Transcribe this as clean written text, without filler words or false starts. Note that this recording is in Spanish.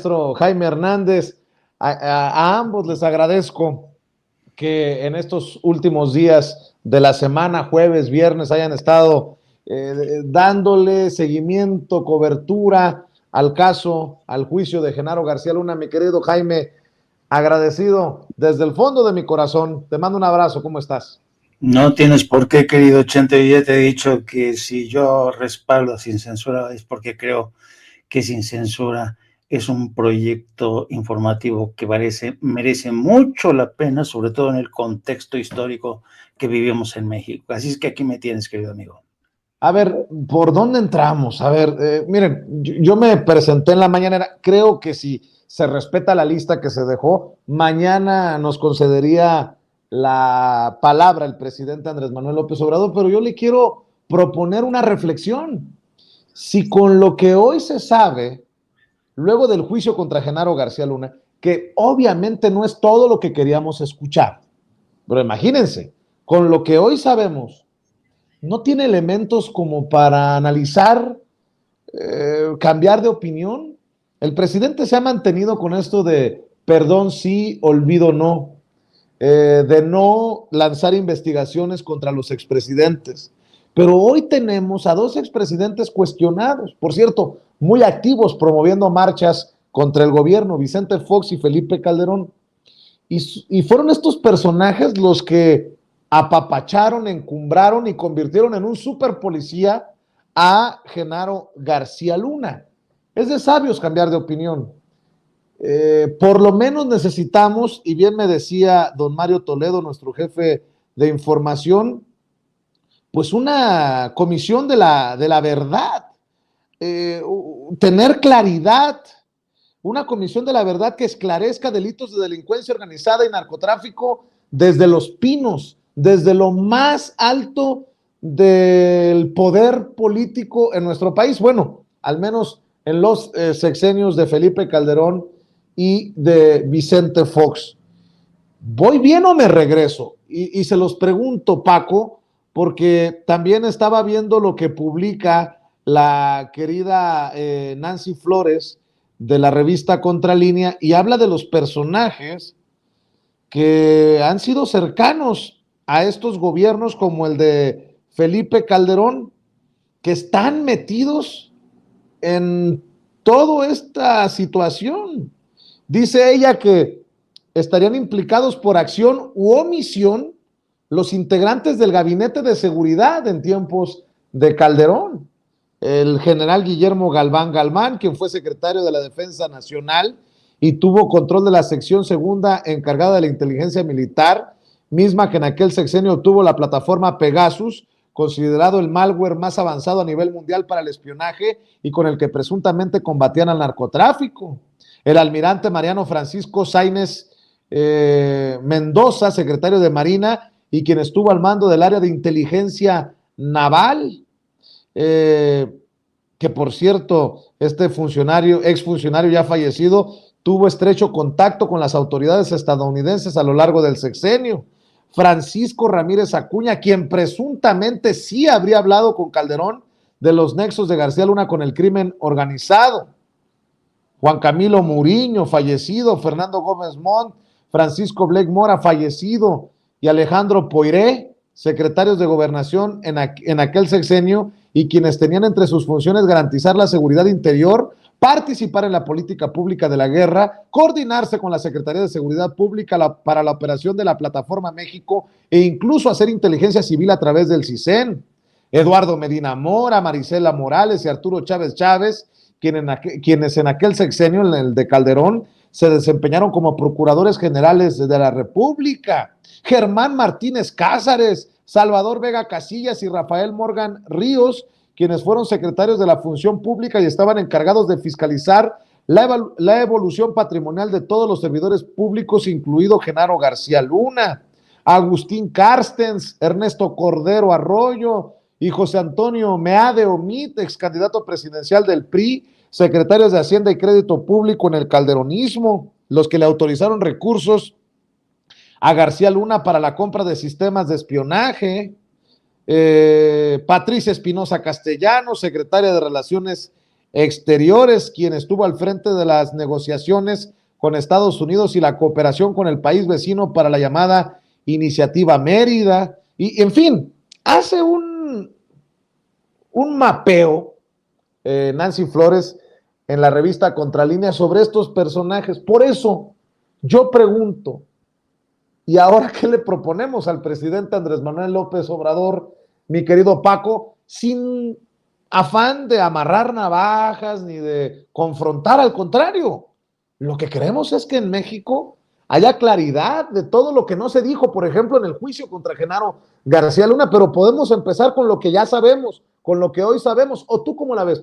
Maestro Jaime Hernández, a ambos les agradezco que en estos últimos días de la semana, jueves, viernes, hayan estado dándole seguimiento, cobertura al caso, al juicio de Genaro García Luna. Mi querido Jaime, agradecido desde el fondo de mi corazón. Te mando un abrazo, ¿cómo estás? No tienes por qué, querido Chente. Yo ya te he dicho que si yo respaldo Sin Censura es porque creo que Sin Censura es un proyecto informativo que merece mucho la pena, sobre todo en el contexto histórico que vivimos en México. Así es que aquí me tienes, querido amigo. A ver, ¿por dónde entramos? A ver, miren, yo me presenté en la mañanera, creo que si se respeta la lista que se dejó, mañana nos concedería la palabra el presidente Andrés Manuel López Obrador, pero yo le quiero proponer una reflexión. Si con lo que hoy se sabe, luego del juicio contra Genaro García Luna, que obviamente no es todo lo que queríamos escuchar, pero imagínense, con lo que hoy sabemos, no tiene elementos como para analizar, cambiar de opinión. El presidente se ha mantenido con esto de perdón sí, olvido no, de no lanzar investigaciones contra los expresidentes. Pero hoy tenemos a dos expresidentes cuestionados, por cierto, muy activos promoviendo marchas contra el gobierno, Vicente Fox y Felipe Calderón. Y fueron estos personajes los que apapacharon, encumbraron y convirtieron en un super policía a Genaro García Luna. Es de sabios cambiar de opinión. Por lo menos necesitamos, y bien me decía don Mario Toledo, nuestro jefe de información, pues una comisión de la verdad, tener claridad, una comisión de la verdad que esclarezca delitos de delincuencia organizada y narcotráfico desde Los Pinos, desde lo más alto del poder político en nuestro país. Bueno, al menos en los sexenios de Felipe Calderón y de Vicente Fox. ¿Voy bien o me regreso? Y se los pregunto, Paco, porque también estaba viendo lo que publica la querida Nancy Flores de la revista Contralínea y habla de los personajes que han sido cercanos a estos gobiernos como el de Felipe Calderón, que están metidos en toda esta situación. Dice ella que estarían implicados por acción u omisión los integrantes del gabinete de seguridad en tiempos de Calderón. El general Guillermo Galván Galván, quien fue secretario de la Defensa Nacional y tuvo control de la sección segunda encargada de la inteligencia militar, misma que en aquel sexenio tuvo la plataforma Pegasus, considerado el malware más avanzado a nivel mundial para el espionaje y con el que presuntamente combatían al narcotráfico. El almirante Mariano Francisco Sáenz Mendoza, secretario de Marina y quien estuvo al mando del área de inteligencia naval. Que por cierto, este funcionario, exfuncionario ya fallecido, tuvo estrecho contacto con las autoridades estadounidenses a lo largo del sexenio. Francisco Ramírez Acuña, quien presuntamente sí habría hablado con Calderón de los nexos de García Luna con el crimen organizado. Juan Camilo Muriño, fallecido. Fernando Gómez Montt, Francisco Blake Mora, fallecido. Y Alejandro Poiré, secretarios de gobernación en aquel sexenio y quienes tenían entre sus funciones garantizar la seguridad interior, participar en la política pública de la guerra, coordinarse con la Secretaría de Seguridad Pública para la operación de la Plataforma México e incluso hacer inteligencia civil a través del CISEN. Eduardo Medina Mora, Marisela Morales y Arturo Chávez Chávez, quienes en aquel sexenio, en el de Calderón, se desempeñaron como procuradores generales de la República. Germán Martínez Cázares, Salvador Vega Casillas y Rafael Morgan Ríos, quienes fueron secretarios de la Función Pública y estaban encargados de fiscalizar la evolución patrimonial de todos los servidores públicos, incluido Genaro García Luna, Agustín Carstens, Ernesto Cordero Arroyo y José Antonio Meade Omid, ex candidato presidencial del PRI, secretarios de Hacienda y Crédito Público en el calderonismo, los que le autorizaron recursos a García Luna para la compra de sistemas de espionaje. Patricia Espinosa Castellanos, secretaria de Relaciones Exteriores, quien estuvo al frente de las negociaciones con Estados Unidos y la cooperación con el país vecino para la llamada Iniciativa Mérida, y en fin, hace un mapeo, Nancy Flores, en la revista Contralínea sobre estos personajes. Por eso yo pregunto, ¿y ahora qué le proponemos al presidente Andrés Manuel López Obrador, mi querido Paco, sin afán de amarrar navajas ni de confrontar? Al contrario, lo que queremos es que en México haya claridad de todo lo que no se dijo, por ejemplo, en el juicio contra Genaro García Luna, pero podemos empezar con lo que ya sabemos, con lo que hoy sabemos. ¿O tú cómo la ves?